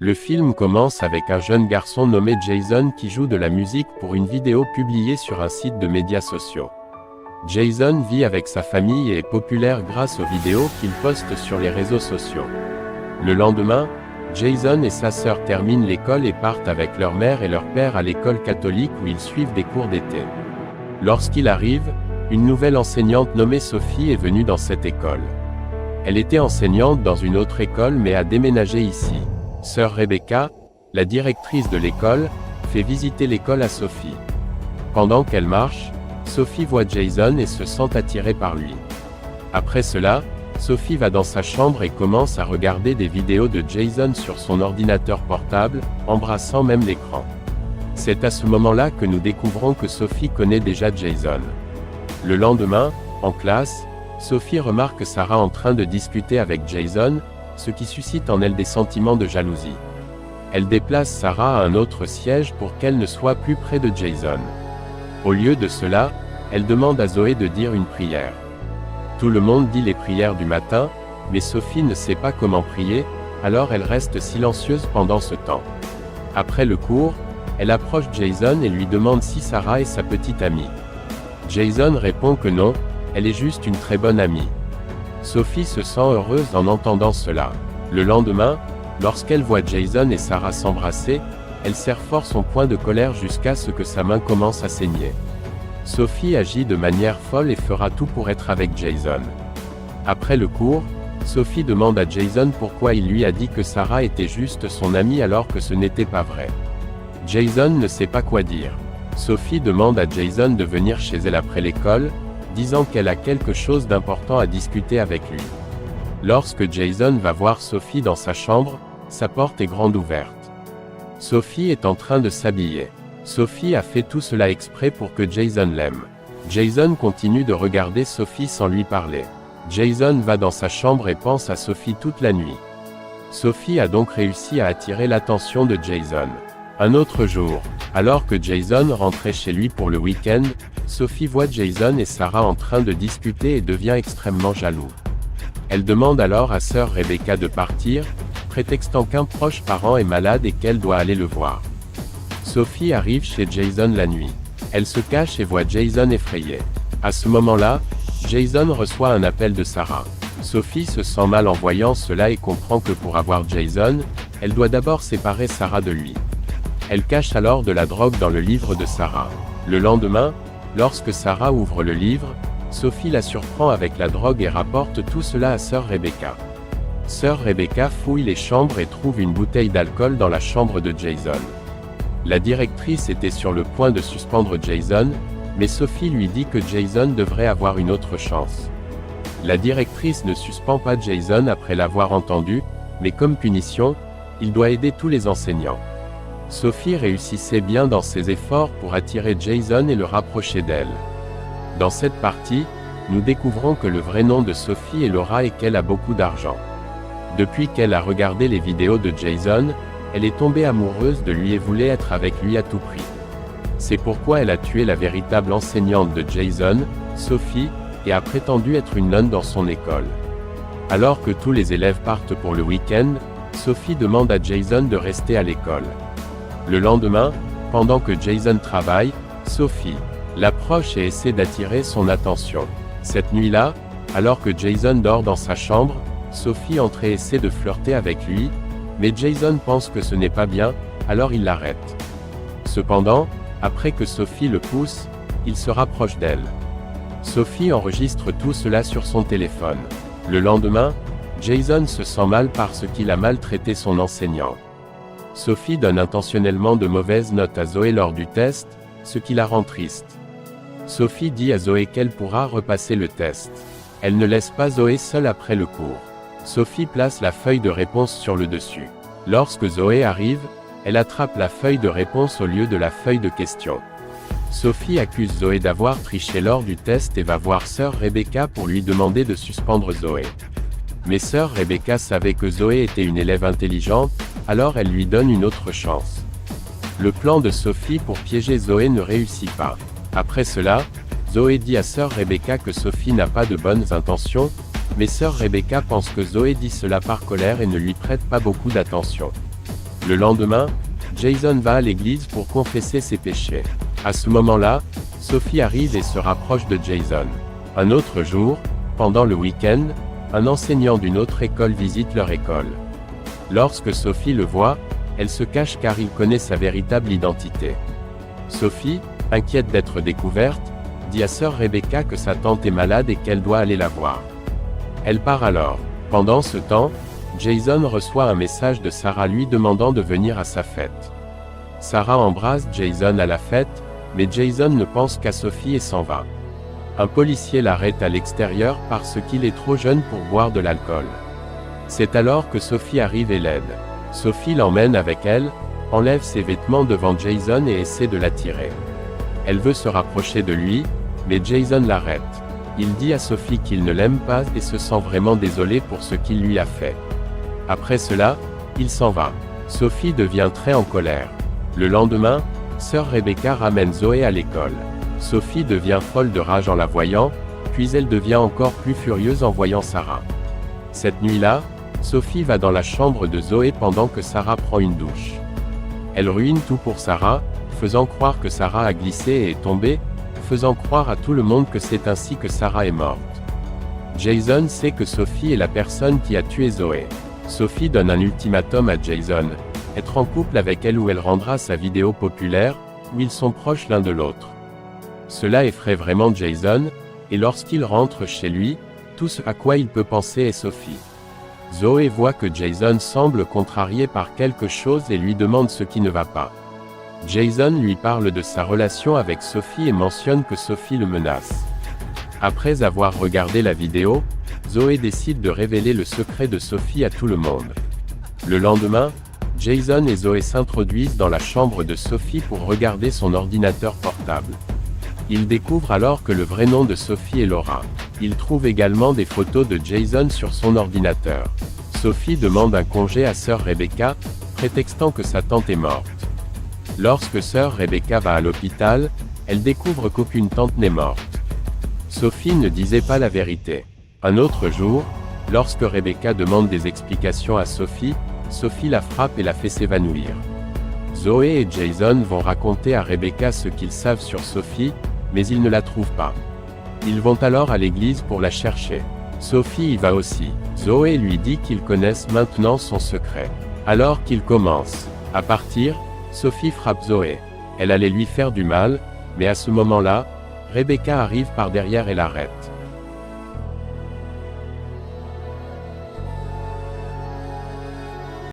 Le film commence avec un jeune garçon nommé Jason qui joue de la musique pour une vidéo publiée sur un site de médias sociaux. Jason vit avec sa famille et est populaire grâce aux vidéos qu'il poste sur les réseaux sociaux. Le lendemain, Jason et sa sœur terminent l'école et partent avec leur mère et leur père à l'école catholique où ils suivent des cours d'été. Lorsqu'il arrive, une nouvelle enseignante nommée Sophie est venue dans cette école. Elle était enseignante dans une autre école mais a déménagé ici. Sœur Rebecca, la directrice de l'école, fait visiter l'école à Sophie. Pendant qu'elle marche, Sophie voit Jason et se sent attirée par lui. Après cela, Sophie va dans sa chambre et commence à regarder des vidéos de Jason sur son ordinateur portable, embrassant même l'écran. C'est à ce moment-là que nous découvrons que Sophie connaît déjà Jason. Le lendemain, en classe, Sophie remarque Sarah en train de discuter avec Jason, ce qui suscite en elle des sentiments de jalousie. Elle déplace Sarah à un autre siège pour qu'elle ne soit plus près de Jason. Au lieu de cela, elle demande à Zoé de dire une prière. Tout le monde dit les prières du matin, mais Sophie ne sait pas comment prier, alors elle reste silencieuse pendant ce temps. Après le cours, elle approche Jason et lui demande si Sarah est sa petite amie. Jason répond que non, elle est juste une très bonne amie. Sophie se sent heureuse en entendant cela. Le lendemain, lorsqu'elle voit Jason et Sarah s'embrasser, elle serre fort son poing de colère jusqu'à ce que sa main commence à saigner. Sophie agit de manière folle et fera tout pour être avec Jason. Après le cours, Sophie demande à Jason pourquoi il lui a dit que Sarah était juste son amie alors que ce n'était pas vrai. Jason ne sait pas quoi dire. Sophie demande à Jason de venir chez elle après l'école, disant qu'elle a quelque chose d'important à discuter avec lui. Lorsque Jason va voir Sophie dans sa chambre, sa porte est grande ouverte. Sophie est en train de s'habiller. Sophie a fait tout cela exprès pour que Jason l'aime. Jason continue de regarder Sophie sans lui parler. Jason va dans sa chambre et pense à Sophie toute la nuit. Sophie a donc réussi à attirer l'attention de Jason. Un autre jour, alors que Jason rentrait chez lui pour le week-end, Sophie voit Jason et Sarah en train de discuter et devient extrêmement jaloux. Elle demande alors à sœur Rebecca de partir, prétextant qu'un proche parent est malade et qu'elle doit aller le voir. Sophie arrive chez Jason la nuit. Elle se cache et voit Jason effrayé. À ce moment-là, Jason reçoit un appel de Sarah. Sophie se sent mal en voyant cela et comprend que pour avoir Jason, elle doit d'abord séparer Sarah de lui. Elle cache alors de la drogue dans le livre de Sarah. Le lendemain, lorsque Sarah ouvre le livre, Sophie la surprend avec la drogue et rapporte tout cela à sœur Rebecca. Sœur Rebecca fouille les chambres et trouve une bouteille d'alcool dans la chambre de Jason. La directrice était sur le point de suspendre Jason, mais Sophie lui dit que Jason devrait avoir une autre chance. La directrice ne suspend pas Jason après l'avoir entendu, mais comme punition, il doit aider tous les enseignants. Sophie réussissait bien dans ses efforts pour attirer Jason et le rapprocher d'elle. Dans cette partie, nous découvrons que le vrai nom de Sophie est Laura et qu'elle a beaucoup d'argent. Depuis qu'elle a regardé les vidéos de Jason, elle est tombée amoureuse de lui et voulait être avec lui à tout prix. C'est pourquoi elle a tué la véritable enseignante de Jason, Sophie, et a prétendu être une nonne dans son école. Alors que tous les élèves partent pour le week-end, Sophie demande à Jason de rester à l'école. Le lendemain, pendant que Jason travaille, Sophie l'approche et essaie d'attirer son attention. Cette nuit-là, alors que Jason dort dans sa chambre, Sophie entre et essaie de flirter avec lui, mais Jason pense que ce n'est pas bien, alors il l'arrête. Cependant, après que Sophie le pousse, il se rapproche d'elle. Sophie enregistre tout cela sur son téléphone. Le lendemain, Jason se sent mal parce qu'il a maltraité son enseignant. Sophie donne intentionnellement de mauvaises notes à Zoé lors du test, ce qui la rend triste. Sophie dit à Zoé qu'elle pourra repasser le test. Elle ne laisse pas Zoé seule après le cours. Sophie place la feuille de réponse sur le dessus. Lorsque Zoé arrive, elle attrape la feuille de réponse au lieu de la feuille de questions. Sophie accuse Zoé d'avoir triché lors du test et va voir sœur Rebecca pour lui demander de suspendre Zoé. Mais sœur Rebecca savait que Zoé était une élève intelligente, alors elle lui donne une autre chance. Le plan de Sophie pour piéger Zoé ne réussit pas. Après cela, Zoé dit à sœur Rebecca que Sophie n'a pas de bonnes intentions, mais sœur Rebecca pense que Zoé dit cela par colère et ne lui prête pas beaucoup d'attention. Le lendemain, Jason va à l'église pour confesser ses péchés. À ce moment-là, Sophie arrive et se rapproche de Jason. Un autre jour, pendant le week-end, un enseignant d'une autre école visite leur école. Lorsque Sophie le voit, elle se cache car il connaît sa véritable identité. Sophie, inquiète d'être découverte, dit à sœur Rebecca que sa tante est malade et qu'elle doit aller la voir. Elle part alors. Pendant ce temps, Jason reçoit un message de Sarah lui demandant de venir à sa fête. Sarah embrasse Jason à la fête, mais Jason ne pense qu'à Sophie et s'en va. Un policier l'arrête à l'extérieur parce qu'il est trop jeune pour boire de l'alcool. C'est alors que Sophie arrive et l'aide. Sophie l'emmène avec elle, enlève ses vêtements devant Jason et essaie de l'attirer. Elle veut se rapprocher de lui, mais Jason l'arrête. Il dit à Sophie qu'il ne l'aime pas et se sent vraiment désolé pour ce qu'il lui a fait. Après cela, il s'en va. Sophie devient très en colère. Le lendemain, sœur Rebecca ramène Zoé à l'école. Sophie devient folle de rage en la voyant, puis elle devient encore plus furieuse en voyant Sarah. Cette nuit-là, Sophie va dans la chambre de Zoé pendant que Sarah prend une douche. Elle ruine tout pour Sarah, faisant croire que Sarah a glissé et est tombée, faisant croire à tout le monde que c'est ainsi que Sarah est morte. Jason sait que Sophie est la personne qui a tué Zoé. Sophie donne un ultimatum à Jason, être en couple avec elle ou elle rendra sa vidéo populaire, où ils sont proches l'un de l'autre. Cela effraie vraiment Jason, et lorsqu'il rentre chez lui, tout ce à quoi il peut penser est Sophie. Zoé voit que Jason semble contrarié par quelque chose et lui demande ce qui ne va pas. Jason lui parle de sa relation avec Sophie et mentionne que Sophie le menace. Après avoir regardé la vidéo, Zoé décide de révéler le secret de Sophie à tout le monde. Le lendemain, Jason et Zoé s'introduisent dans la chambre de Sophie pour regarder son ordinateur portable. Ils découvrent alors que le vrai nom de Sophie est Laura. Ils trouvent également des photos de Jason sur son ordinateur. Sophie demande un congé à sœur Rebecca, prétextant que sa tante est morte. Lorsque sœur Rebecca va à l'hôpital, elle découvre qu'aucune tante n'est morte. Sophie ne disait pas la vérité. Un autre jour, lorsque Rebecca demande des explications à Sophie, Sophie la frappe et la fait s'évanouir. Zoé et Jason vont raconter à Rebecca ce qu'ils savent sur Sophie, mais ils ne la trouvent pas. Ils vont alors à l'église pour la chercher. Sophie y va aussi. Zoé lui dit qu'ils connaissent maintenant son secret. Alors qu'ils commencent à partir, Sophie frappe Zoé. Elle allait lui faire du mal, mais à ce moment-là, Rebecca arrive par derrière et l'arrête.